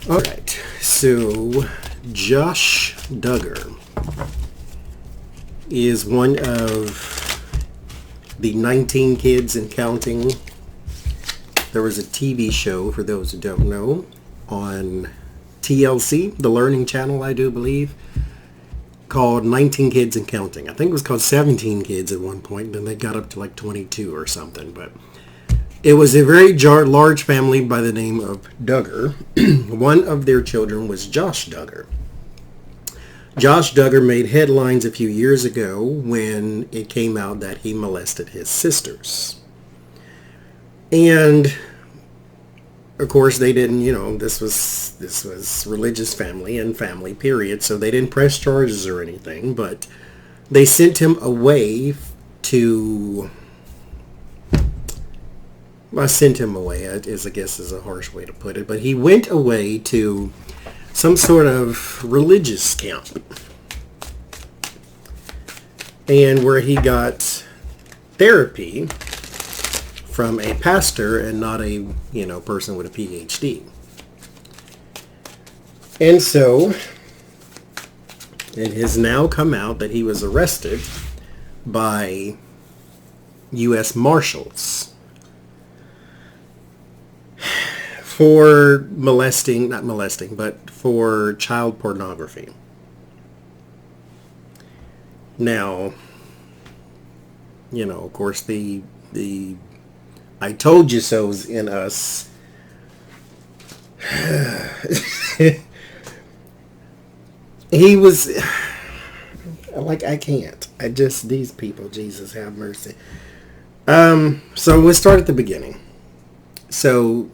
All right, so Josh Duggar is one of the 19 Kids and Counting. There was a TV show, for those who don't know, on TLC, the Learning Channel, I do believe, called 19 Kids and Counting. I think it was called 17 Kids at one point, and then they got up to like 22 or something, but it was a very large family by the name of Duggar. One of their children was Josh Duggar. Josh Duggar made headlines a few years ago when it came out that he molested his sisters. And of course they didn't, this was religious family and family period, so they didn't press charges or anything, but they sent him away to... I sent him away, I guess is a harsh way to put it, but he went away to some sort of religious camp, and where he got therapy from a pastor and not a, person with a PhD. And so it has now come out that he was arrested by U.S. Marshals for for child pornography. Now, of course, the I told you so's in us. He was like, I can't. These people, Jesus have mercy. So we'll start at the beginning. So,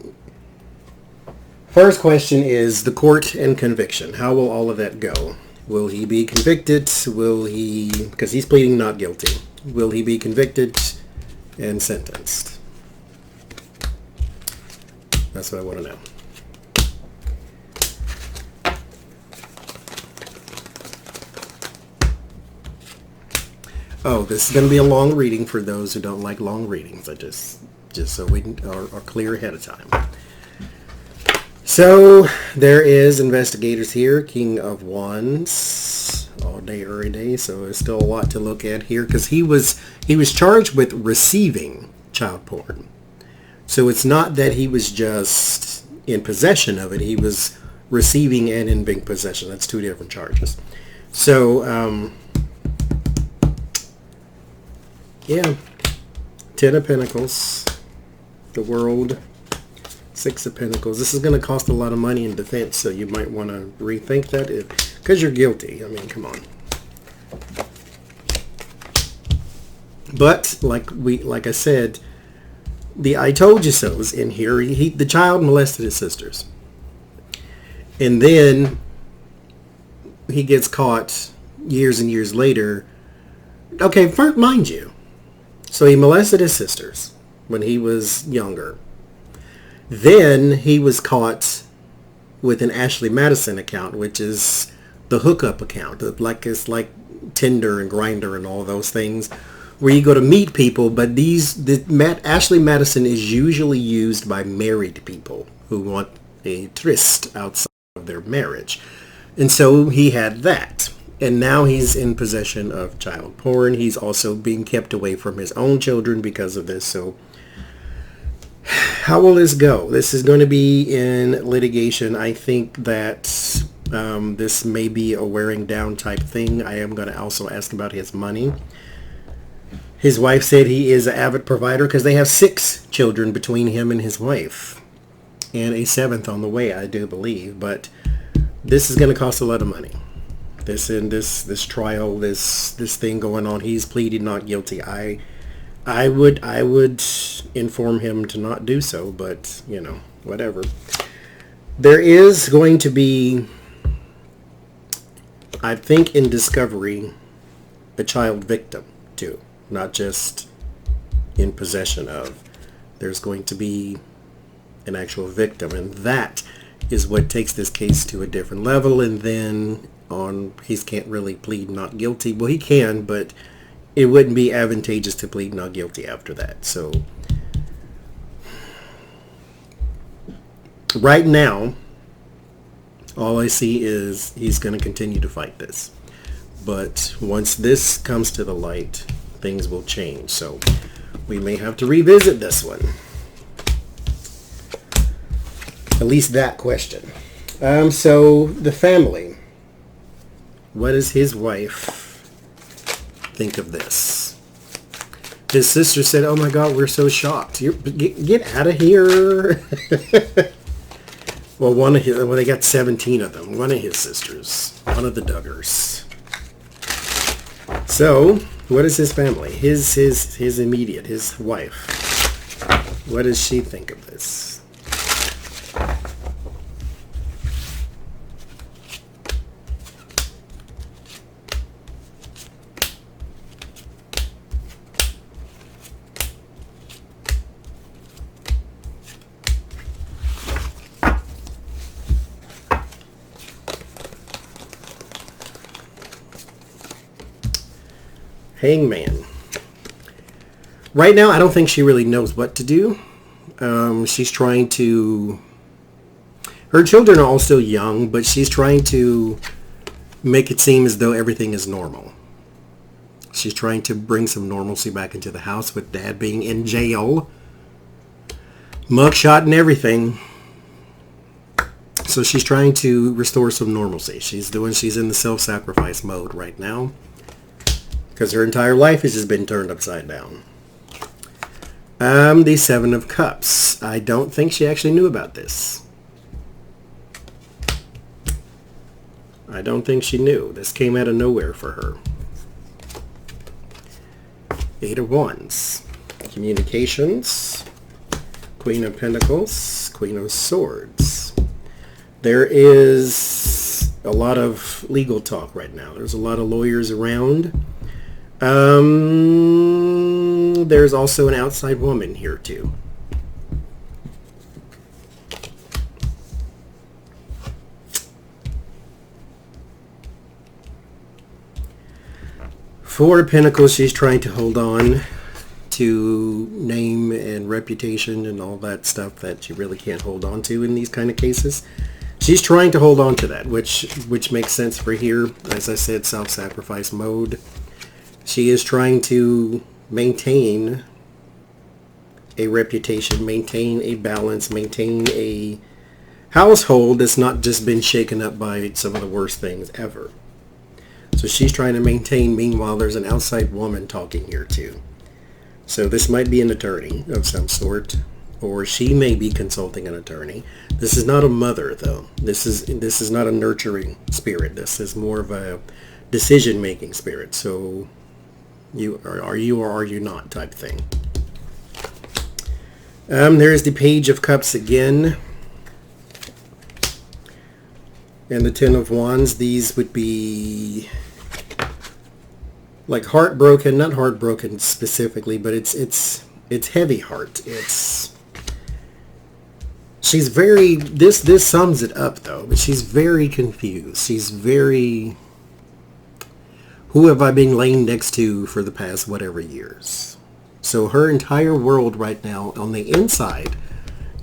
first question is the court and conviction. How will all of that go? Will he be convicted? Because he's pleading not guilty. Will he be convicted and sentenced? That's what I want to know. Oh, this is going to be a long reading for those who don't like long readings. Just so we are clear ahead of time. So there is investigators here, King of Wands, all day, every day. So there's still a lot to look at here because he was charged with receiving child porn. So it's not that he was just in possession of it. He was receiving and in being possession. That's two different charges. So, yeah, 10 of Pentacles, the World, 6 of Pentacles. This is going to cost a lot of money in defense, so you might want to rethink that because you're guilty. I mean, come on. But like I said, the I told you so's in here. The child molested his sisters, and then he gets caught years and years later. Okay, first, mind you, so he molested his sisters when he was younger. Then he was caught with an Ashley Madison account, which is the hookup account. It's like Tinder and Grindr and all those things, where you go to meet people, but Ashley Madison is usually used by married people who want a tryst outside of their marriage. And so he had that. And now he's in possession of child porn. He's also being kept away from his own children because of this. So how will this go? This is going to be in litigation. I think that this may be a wearing down type thing. I am going to also ask about his money. His wife said he is an avid provider because they have 6 children between him and his wife. And a 7th on the way, I do believe. But this is going to cost a lot of money. This trial, this thing going on. He's pleaded not guilty. I would inform him to not do so, but whatever. There is going to be, I think, in discovery, a child victim too, not just in possession of. There's going to be an actual victim, and that is what takes this case to a different level. And then he can't really plead not guilty. Well, he can, but it wouldn't be advantageous to plead not guilty after that. So right now, All I see is he's going to continue to fight this. But once this comes to the light, things will change. So we may have to revisit this one. At least that question. So the family. What does his wife think of this? His sister said, "Oh my God, we're so shocked. Get out of here." Well, they got 17 of them. One of his sisters. One of the Duggars. So, what is his family? His immediate, his wife. What does she think of this? Hangman. Right now, I don't think she really knows what to do. She's trying to... Her children are all still young, but she's trying to make it seem as though everything is normal. She's trying to bring some normalcy back into the house with Dad being in jail. Mugshot and everything. So she's trying to restore some normalcy. She's in the self-sacrifice mode right now. Because her entire life has just been turned upside down. The Seven of Cups. I don't think she actually knew about this. I don't think she knew. This came out of nowhere for her. Eight of Wands. Communications. Queen of Pentacles. Queen of Swords. There is a lot of legal talk right now. There's a lot of lawyers around. There's also an outside woman here too. Four of Pentacles, she's trying to hold on to name and reputation and all that stuff that you really can't hold on to in these kind of cases. She's trying to hold on to that, which makes sense for here. As I said, self-sacrifice mode. She is trying to maintain a reputation, maintain a balance, maintain a household that's not just been shaken up by some of the worst things ever. So she's trying to maintain. Meanwhile, there's an outside woman talking here too. So this might be an attorney of some sort, or she may be consulting an attorney. This is not a mother, though. This is not a nurturing spirit. This is more of a decision-making spirit. So are you or are you not type thing. There's the Page of Cups again. And the Ten of Wands. These would be like heartbroken, not heartbroken specifically, but it's heavy heart. She's very, this sums it up though, but she's very confused. She's very, who have I been laying next to for the past whatever years? So her entire world right now on the inside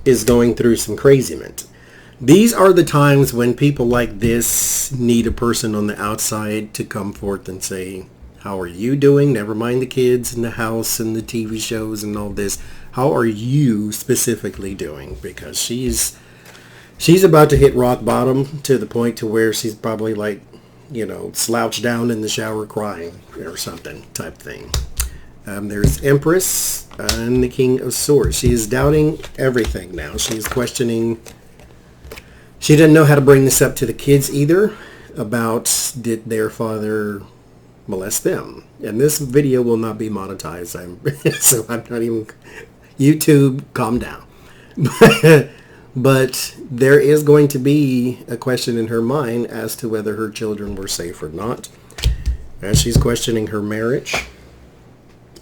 is going through some craziness. These are the times when people like this need a person on the outside to come forth and say, how are you doing? Never mind the kids and the house and the TV shows and all this. How are you specifically doing? Because she's about to hit rock bottom to the point to where she's probably like, slouched down in the shower crying or something type thing. There's Empress and the King of Swords. She is doubting everything now. She's questioning. She didn't know how to bring this up to the kids either about did their father molest them. And this video will not be monetized. So I'm not even... YouTube, calm down. But there is going to be a question in her mind as to whether her children were safe or not. As she's questioning her marriage.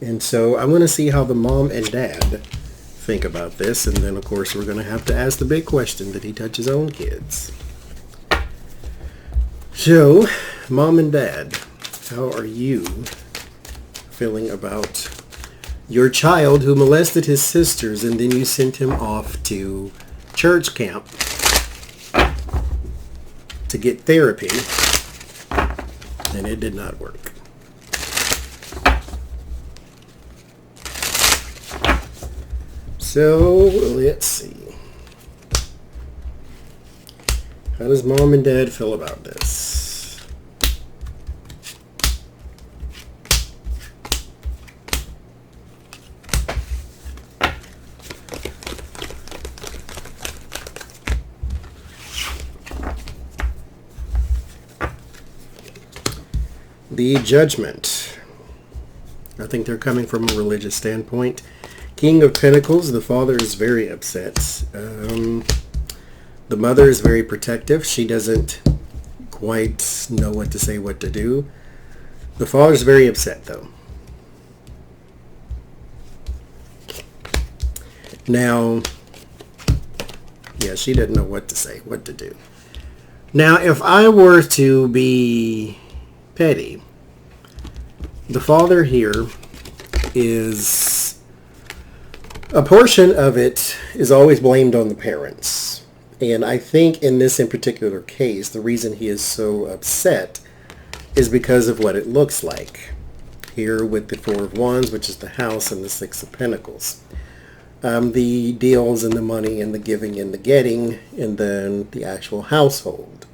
And so I want to see how the mom and dad think about this. And then, of course, we're going to have to ask the big question. Did he touch his own kids? So, mom and dad, how are you feeling about your child who molested his sisters and then you sent him off to church camp? to get therapy, and it did not work. So, let's see. How does mom and dad feel about this? The Judgment. I think they're coming from a religious standpoint. King of Pentacles, the father is very upset. The mother is very protective. She doesn't quite know what to say, what to do. The father's very upset, though. Now, yeah, she doesn't know what to say, what to do. Now, if I were to be petty, the father here is... a portion of it is always blamed on the parents. And I think in this in particular case, the reason he is so upset is because of what it looks like. Here with the Four of Wands, which is the house, and the Six of Pentacles. The deals and the money and the giving and the getting, and then the actual household.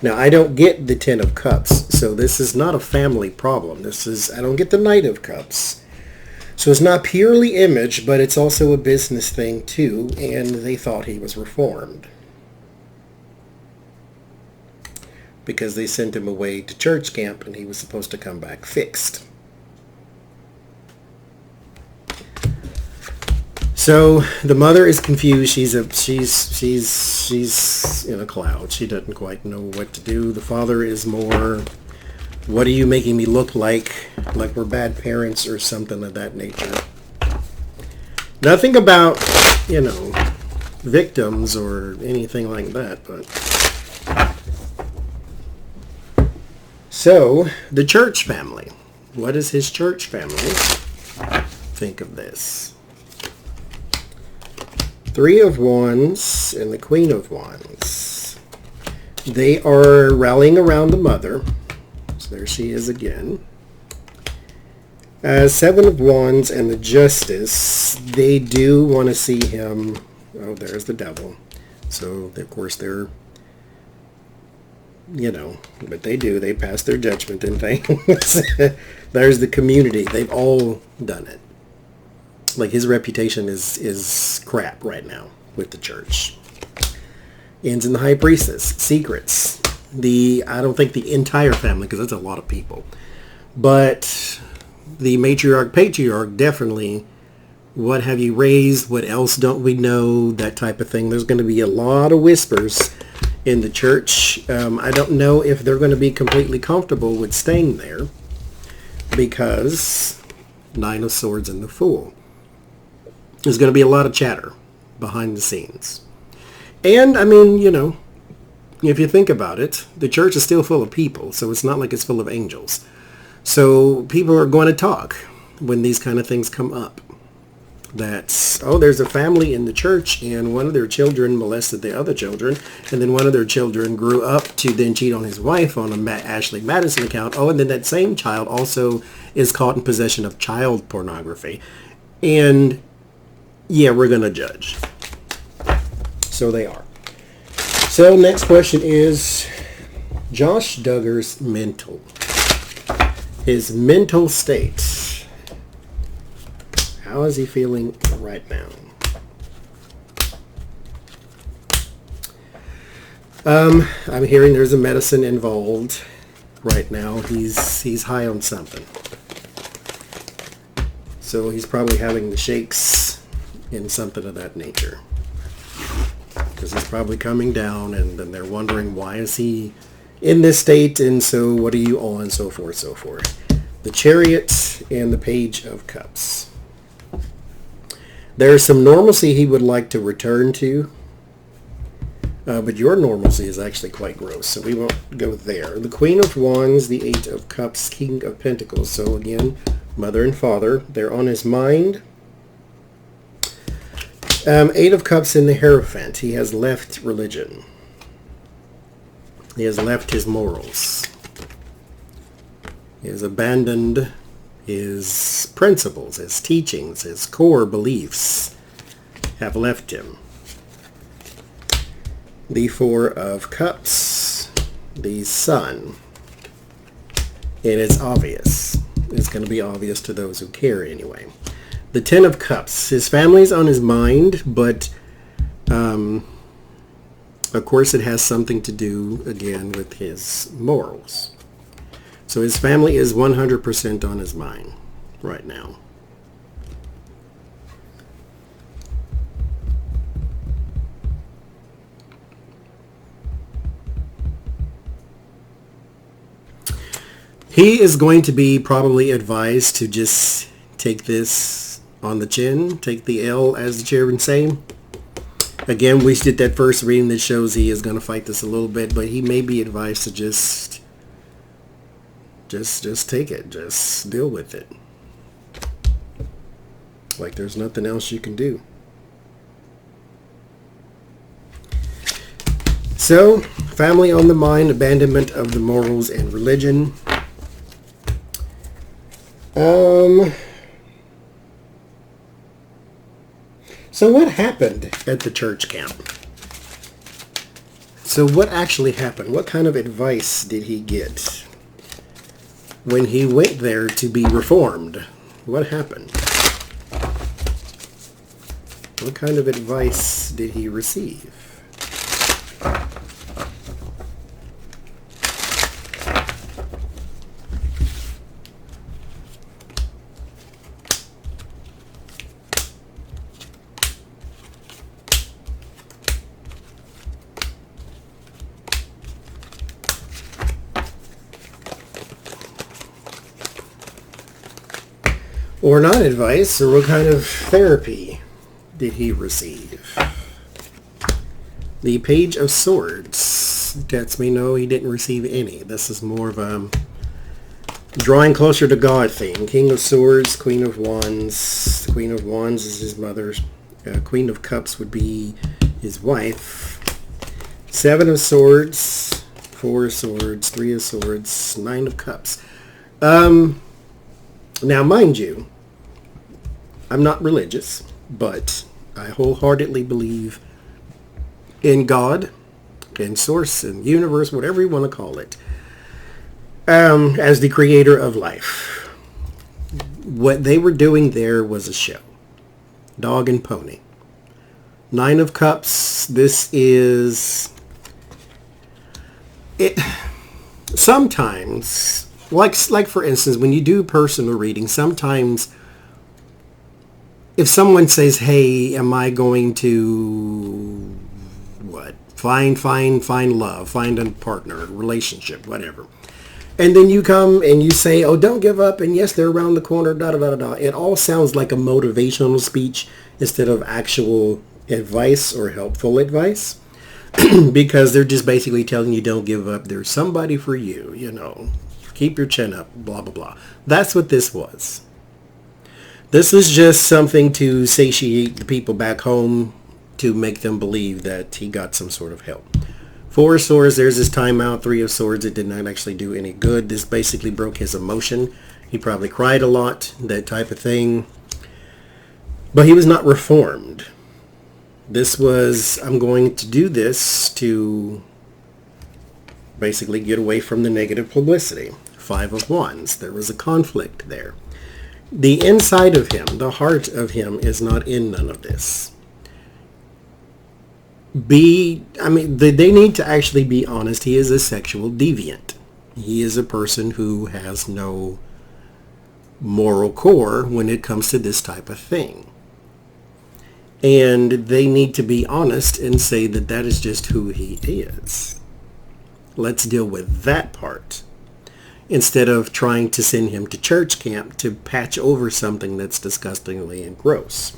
Now, I don't get the Ten of Cups, so this is not a family problem. I don't get the Knight of Cups. So it's not purely image, but it's also a business thing too, and they thought he was reformed. Because they sent him away to church camp, and he was supposed to come back fixed. So the mother is confused. She's in a cloud. She doesn't quite know what to do. The father is more... what are you making me look like we're bad parents or something of that nature? Nothing about, victims or anything like that, but... So, the church family. What does his church family think of this? Three of Wands and the Queen of Wands. They are rallying around the mother. There she is again. Seven of Wands and the Justice. They do want to see him. Oh, there's the devil. So, of course, they're, but they do. They pass their judgment and things. There's the community. They've all done it. Like, his reputation is crap right now with the church. Ends in the High Priestess. Secrets. I don't think the entire family, because that's a lot of people, but the matriarch, patriarch, definitely, what have you raised, what else don't we know, that type of thing. There's going to be a lot of whispers in the church. I don't know if they're going to be completely comfortable with staying there, because Nine of Swords and the Fool. There's going to be a lot of chatter behind the scenes. And, if you think about it, the church is still full of people, so it's not like it's full of angels. So people are going to talk when these kind of things come up. That's, there's a family in the church, and one of their children molested the other children, and then one of their children grew up to then cheat on his wife on a Ashley Madison account. And then that same child also is caught in possession of child pornography. And, yeah, we're going to judge. So they are. So next question is Josh Duggar's mental. His mental state. How is he feeling right now? I'm hearing there's a medicine involved right now. He's high on something. So he's probably having the shakes in something of that nature. Because he's probably coming down, and then they're wondering, why is he in this state, and so what are you on, so forth, so forth. The Chariot and the Page of Cups. There's some normalcy he would like to return to, but your normalcy is actually quite gross, so we won't go there. The Queen of Wands, the Eight of Cups, King of Pentacles. So again, mother and father, they're on his mind. Eight of Cups in the Hierophant. He has left religion. He has left his morals. He has abandoned his principles, his teachings, his core beliefs have left him. The Four of Cups, the Sun. And it's obvious. It's going to be obvious to those who care anyway. The Ten of Cups. His family's on his mind, but of course it has something to do, again, with his morals. So his family is 100% on his mind right now. He is going to be probably advised to just take this on the chin, take the L, as the chairman say. Again, we did that first reading that shows he is going to fight this a little bit, but he may be advised to just take it, just deal with it. Like there's nothing else you can do. So, family on the mind, abandonment of the morals and religion. So what happened at the church camp? So what actually happened? What kind of advice did he get when he went there to be reformed? What happened? What kind of advice did he receive? Or not advice, or what kind of therapy did he receive? The Page of Swords lets me know he didn't receive any. This is more of a drawing closer to God thing. King of Swords, Queen of Wands. The Queen of Wands is his mother. Queen of Cups would be his wife. Seven of Swords, Four of Swords, Three of Swords, Nine of Cups. Now, mind you, I'm not religious, but I wholeheartedly believe in God, in Source, in universe, whatever you want to call it, as the creator of life. What they were doing there was a show. Dog and pony. Nine of Cups, this is... it. Sometimes, like for instance, when you do personal reading, sometimes if someone says, hey, am I going to, what, find love, find a partner, a relationship, whatever. And then you come and you say, oh, don't give up, and yes, they're around the corner, da-da-da-da-da. It all sounds like a motivational speech instead of actual advice or helpful advice. Because they're just basically telling you don't give up. There's somebody for you, you know. Keep your chin up, blah, blah, blah. That's what this was. This is just something to satiate the people back home to make them believe that he got some sort of help. Four of Swords, there's his timeout. Three of Swords, it did not actually do any good. This basically broke his emotion. He probably cried a lot, that type of thing. But he was not reformed. This was, I'm going to do this to basically get away from the negative publicity. Five of Wands, there was a conflict there. The inside of him, the heart of him, is not in none of this. They need to actually be honest. He is a sexual deviant. He is a person who has no moral core when it comes to this type of thing. And they need to be honest and say that that is just who he is. Let's deal with that part, instead of trying to send him to church camp to patch over something that's disgustingly and gross.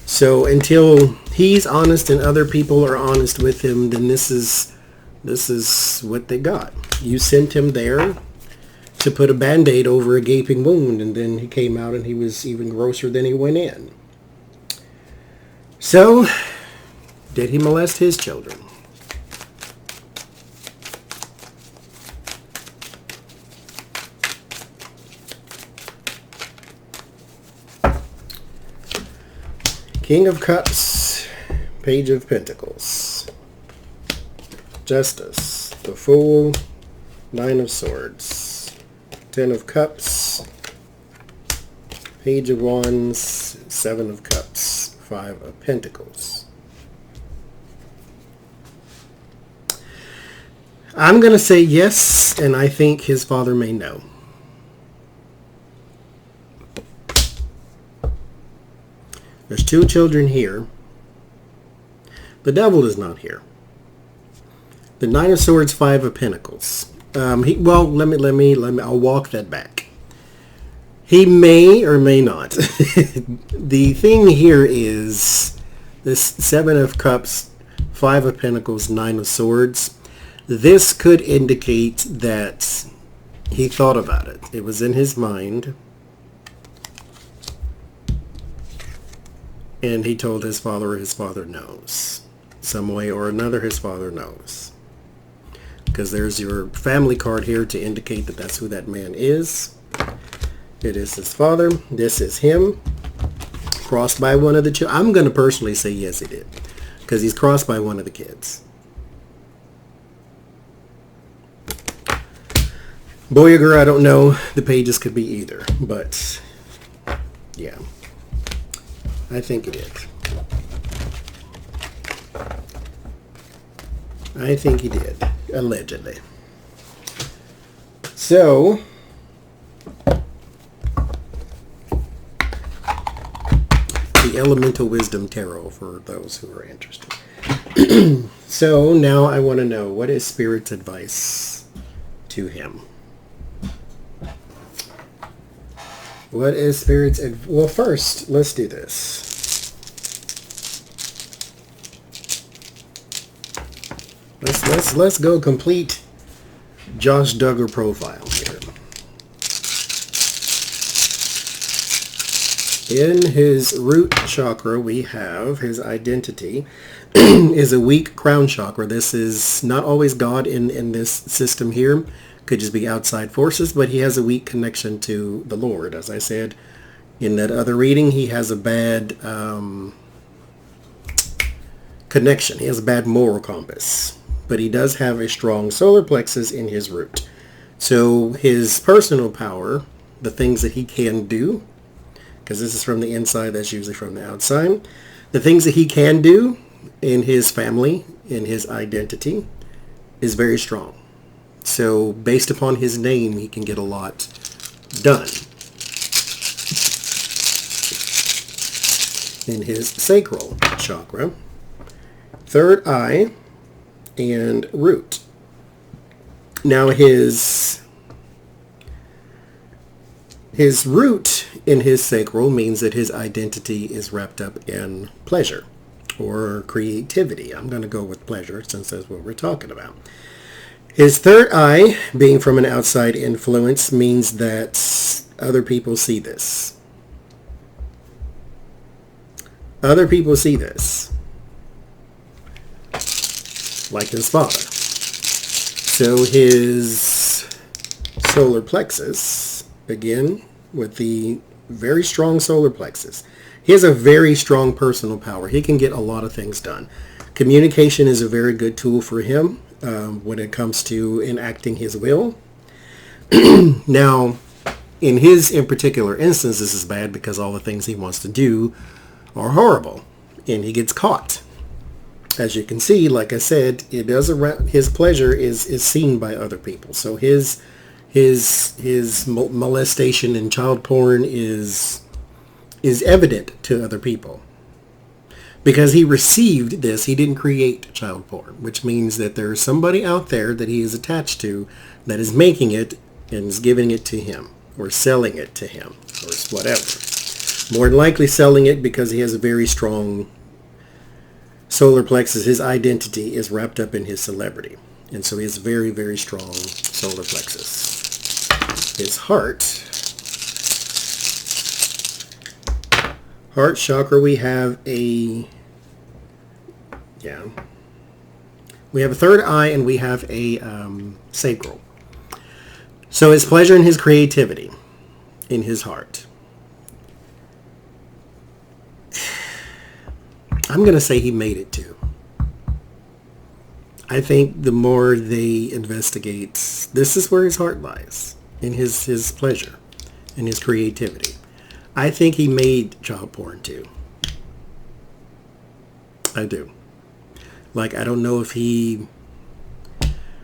So until he's honest and other people are honest with him, then this is what they got. You sent him there to put a Band-Aid over a gaping wound, and then he came out and he was even grosser than he went in. So, did he molest his children? King of Cups, Page of Pentacles, Justice, the Fool, Nine of Swords, Ten of Cups, Page of Wands, Seven of Cups, Five of Pentacles. I'm going to say yes, and I think his father may know. There's two children here. The devil is not here. The Nine of Swords, Five of Pentacles. I'll walk that back. He may or may not. The thing here is this Seven of Cups, Five of Pentacles, Nine of Swords. This could indicate that he thought about it. It was in his mind. And he told his father, or his father knows. Some way or another, his father knows. Because there's your family card here to indicate that that's who that man is. It is his father. This is him. Crossed by one of the children. I'm going to personally say yes, he did. Because he's crossed by one of the kids. Boy or girl, I don't know. The pages could be either. But, yeah. I think it is. I think he did. Allegedly. So, the Elemental Wisdom Tarot for those who are interested. So, now I want to know, what is Spirit's advice to him? What is Spirit's advice? Well, first, let's do this. Let's go complete Josh Duggar profile here. In his root chakra, we have his identity is a weak crown chakra. This is not always God in this system here. Could just be outside forces, but he has a weak connection to the Lord. As I said in that other reading, he has a bad connection. He has a bad moral compass. But he does have a strong solar plexus in his root. So his personal power, the things that he can do, because this is from the inside, that's usually from the outside, the things that he can do in his family, in his identity, is very strong. So based upon his name, he can get a lot done. In his sacral chakra, third eye, and root. Now his root in his sacral means that his identity is wrapped up in pleasure or creativity. I'm going to go with pleasure since that's what we're talking about. His third eye, being from an outside influence, means that other people see this. Other people see this. Like his father. So his solar plexus, again, with the very strong solar plexus, he has a very strong personal power. He can get a lot of things done. Communication is a very good tool for him when it comes to enacting his will. Now, in particular instance, this is bad because all the things he wants to do are horrible, and he gets caught. As you can see, like I said, his pleasure is seen by other people. So his molestation and child porn is evident to other people. Because he received this, he didn't create child porn, which means that there's somebody out there that he is attached to that is making it and is giving it to him or selling it to him or whatever. More than likely selling it because he has a very strong solar plexus. His identity is wrapped up in his celebrity. And so he has a very, very strong solar plexus. His heart chakra, we have a third eye and we have a sacral. So his pleasure and his creativity in his heart. I'm going to say he made it too. I think the more they investigate, this is where his heart lies, in his pleasure, in his creativity. I think he made child porn too. I do. Like, I don't know if he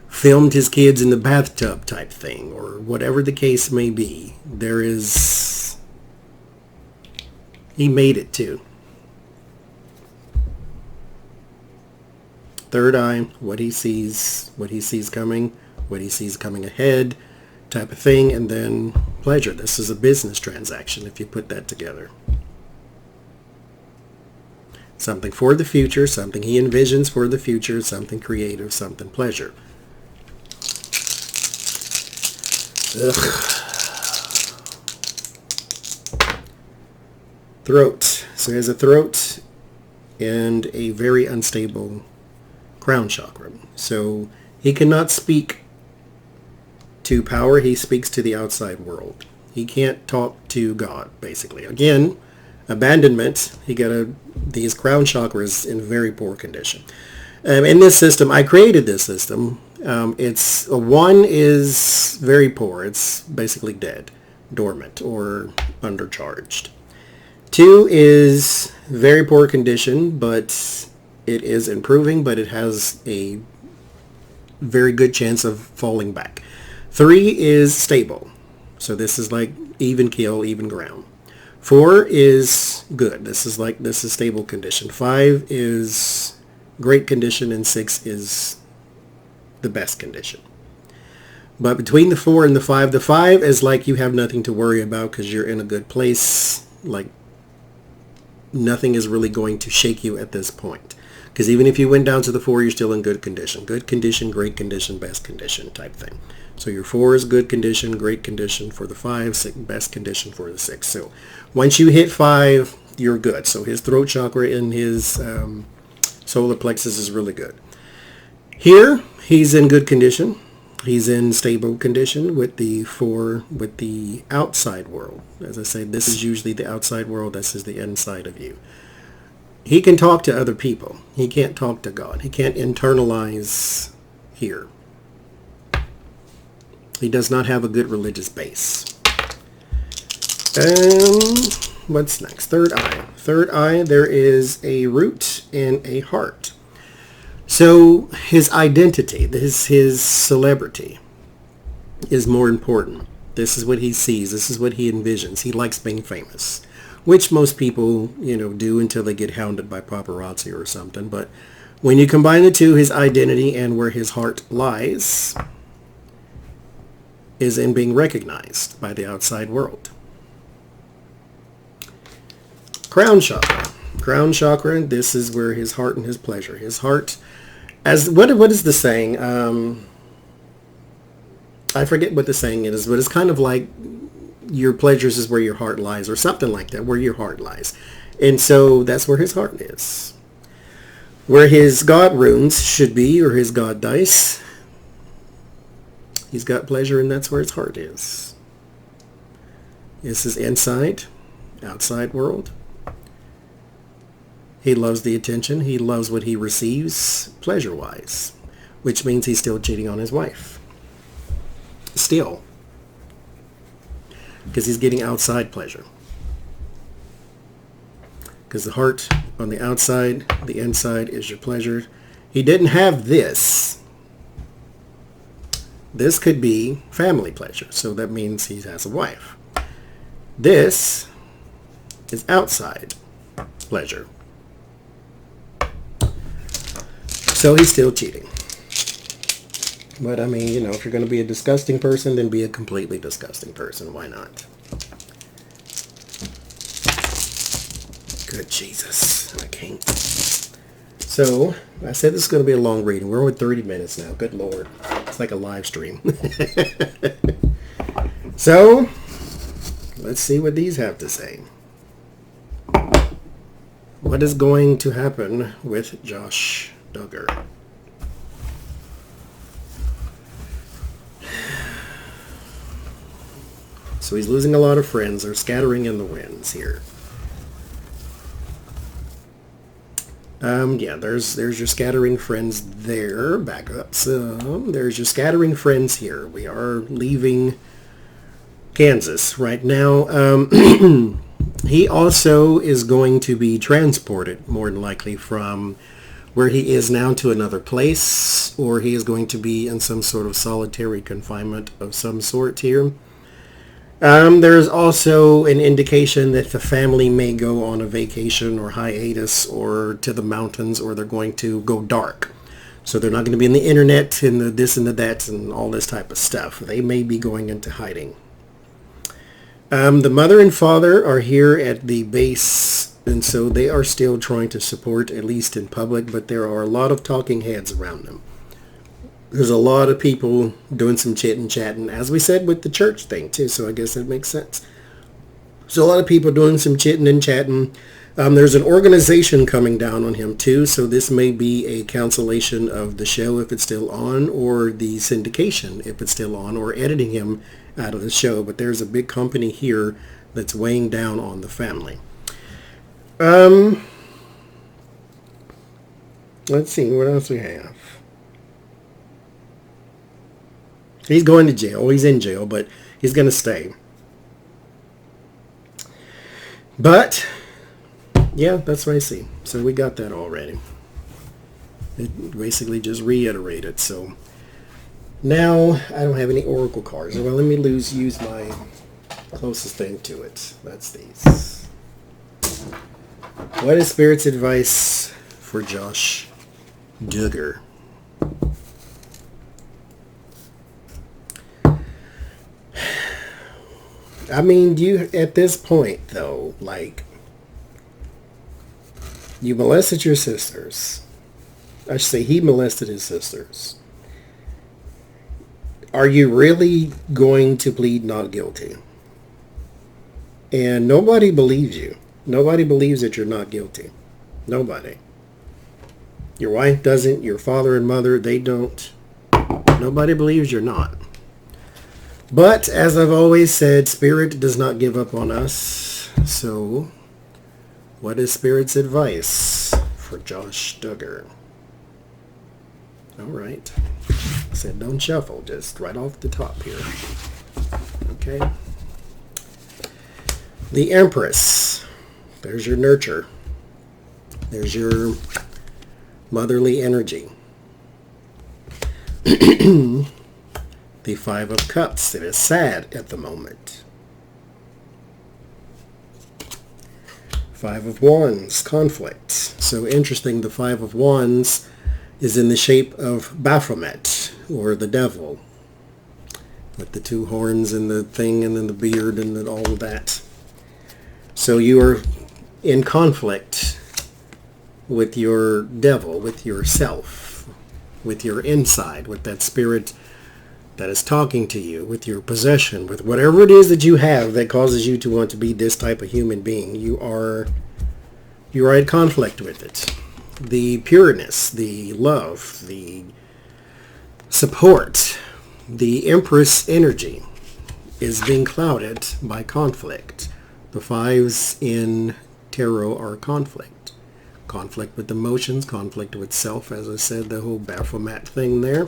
filmed his kids in the bathtub type thing, or whatever the case may be. He made it too. Third eye, what he sees coming, what he sees coming ahead, type of thing, and then pleasure. This is a business transaction if you put that together. Something for the future, something he envisions for the future, something creative, something pleasure. Ugh. Throat. So he has a throat and a very unstable crown chakra. So he cannot speak to power. He speaks to the outside world. He can't talk to God, basically. Again, abandonment. These crown chakras in very poor condition. In this system, I created this system. It's one is very poor. It's basically dead, dormant, or undercharged. 2 is very poor condition, but it is improving, but it has a very good chance of falling back. 3 is stable. So this is like even keel, even ground. 4 is good. This is stable condition. 5 is great condition, and 6 is the best condition. But between the 4 and the 5 is like you have nothing to worry about because you're in a good place. Like nothing is really going to shake you at this point. Because even if you went down to the 4, you're still in good condition. Good condition, great condition, best condition type thing. So your 4 is good condition, great condition for the 5, best condition for the 6. So once you hit 5, you're good. So his throat chakra and his solar plexus is really good. Here, he's in good condition. He's in stable condition with the 4, with the outside world. As I said, this is usually the outside world. This is the inside of you. He can talk to other people. He can't talk to God. He can't internalize here. He does not have a good religious base. What's next? Third eye. Third eye, there is a root and a heart. So his identity, his celebrity is more important. This is what he sees. This is what he envisions. He likes being famous, which most people, do until they get hounded by paparazzi or something. But when you combine the two, his identity and where his heart lies is in being recognized by the outside world. Crown chakra. Crown chakra, this is where his heart and his pleasure. His heart, what is the saying? I forget what the saying is, but it's kind of like your pleasures is where your heart lies, or something like that, where your heart lies. And so that's where his heart is. Where his God runes should be, or his God dice, he's got pleasure, and that's where his heart is. This is inside, outside world. He loves the attention. He loves what he receives pleasure-wise, which means he's still cheating on his wife. Still. Because he's getting outside pleasure. Because the heart on the outside, the inside is your pleasure. He didn't have this. This could be family pleasure. So that means he has a wife. This is outside pleasure. So he's still cheating. But I mean, if you're going to be a disgusting person, then be a completely disgusting person. Why not? Good Jesus. I can't. So, I said this is going to be a long reading. We're at 30 minutes now. Good Lord. It's like a live stream. So, let's see what these have to say. What is going to happen with Josh Duggar? So he's losing a lot of friends. They're scattering in the winds here. Yeah, there's your scattering friends there. Back up some. There's your scattering friends here. We are leaving Kansas right now. He also is going to be transported, more than likely, from where he is now to another place, or he is going to be in some sort of solitary confinement of some sort here. There's also an indication that the family may go on a vacation or hiatus or to the mountains, or they're going to go dark. So they're not going to be in the internet and the this and the that and all this type of stuff. They may be going into hiding. The mother and father are here at the base, and so they are still trying to support, at least in public, but there are a lot of talking heads around them. There's a lot of people doing some chit-and-chatting, as we said with the church thing too, so I guess that makes sense. So a lot of people doing some chitting and chatting. There's an organization coming down on him too, so this may be a cancellation of the show if it's still on, or the syndication if it's still on, or editing him out of the show. But there's a big company here that's weighing down on the family. Let's see, what else we have. He's going to jail. He's in jail, but he's going to stay. But, yeah, that's what I see. So we got that already. It basically just reiterated. So now I don't have any oracle cards. Well, let me use my closest thing to it. That's these. What is Spirit's advice for Josh Duggar? I mean, you at this point, though, like, you molested your sisters. I should say he molested his sisters. Are you really going to plead not guilty? And nobody believes you. Nobody believes that you're not guilty. Nobody. Your wife doesn't. Your father and mother, they don't. Nobody believes you're not. But, as I've always said, Spirit does not give up on us. So, what is Spirit's advice for Josh Duggar? All right. I said don't shuffle, just right off the top here. Okay. The Empress. There's your nurture. There's your motherly energy. The Five of Cups. It is sad at the moment. Five of Wands. Conflict. So interesting, the Five of Wands is in the shape of Baphomet, or the devil, with the two horns and the thing and then the beard and all of that. So you are in conflict with your devil, with yourself, with your inside, with that spirit that is talking to you, with your possession, with whatever it is that you have that causes you to want to be this type of human being. You are at conflict with it. The pureness, the love, the support, the Empress energy is being clouded by conflict. The fives in tarot are conflict. Conflict with emotions, conflict with self, as I said, the whole Baphomet thing there.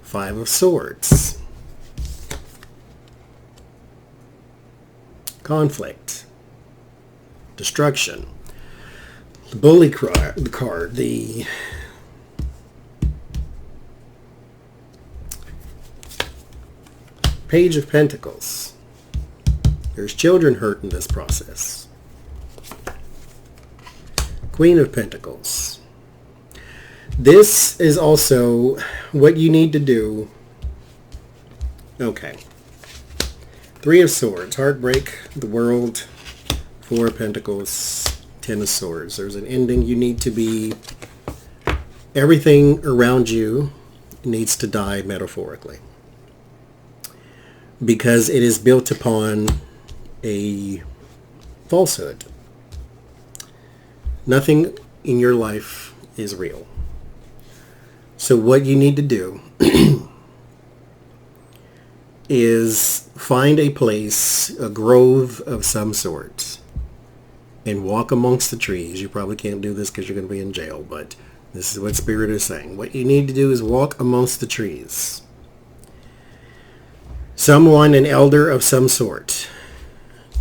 Five of Swords. Conflict. Destruction. The Bully card, the Page of Pentacles. There's children hurt in this process. Queen of Pentacles. This is also what you need to do. Okay. Three of Swords. Heartbreak. The World. Four of Pentacles. Ten of Swords. There's an ending. You need to be... Everything around you needs to die metaphorically. Because it is built upon a falsehood. Nothing in your life is real. So what you need to do is find a place, a grove of some sort, and walk amongst the trees. You probably can't do this because you're going to be in jail, but this is what Spirit is saying. What you need to do is walk amongst the trees. Someone, an elder of some sort,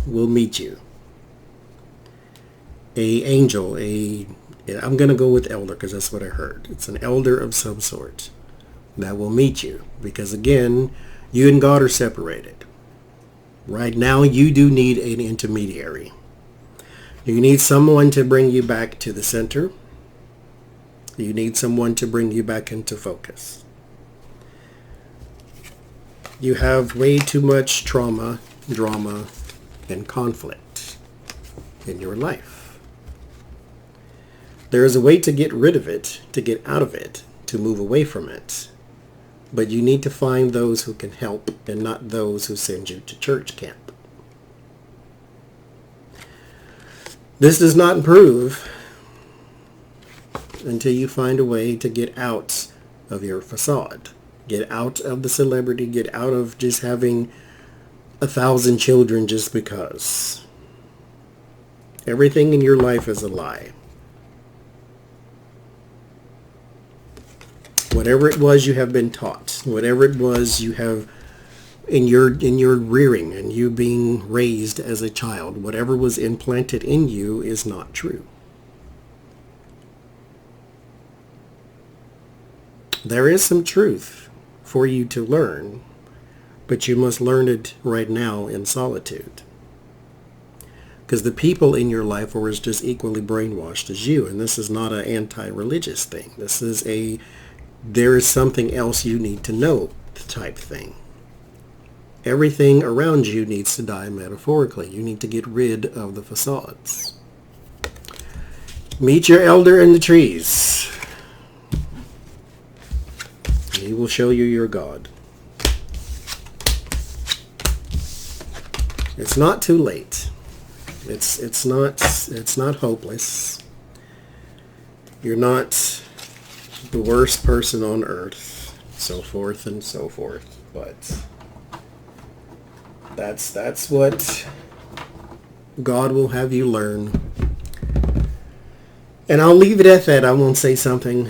will meet you. A angel, I'm going to go with elder because that's what I heard. It's an elder of some sort that will meet you. Because again, you and God are separated. Right now, you do need an intermediary. You need someone to bring you back to the center. You need someone to bring you back into focus. You have way too much trauma, drama, and conflict in your life. There is a way to get rid of it, to get out of it, to move away from it. But you need to find those who can help and not those who send you to church camp. This does not improve until you find a way to get out of your facade. Get out of the celebrity. Get out of just having 1,000 children just because. Everything in your life is a lie. Whatever it was you have been taught, whatever it was you have in your rearing and you being raised as a child, whatever was implanted in you is not true. There is some truth for you to learn, but you must learn it right now in solitude. Because the people in your life are just equally brainwashed as you, and this is not an anti-religious thing. This is there is something else you need to know type thing. Everything around you needs to die metaphorically. You need to get rid of the facades. Meet your elder in the trees. He will show you your God. It's not too late. It's not hopeless. You're not the worst person on earth, so forth and so forth. But that's what God will have you learn. And I'll leave it at that. I won't say something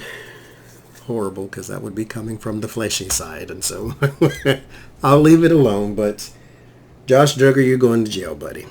horrible because that would be coming from the fleshy side, and so I'll leave it alone. But Josh Duggar, you're going to jail, buddy.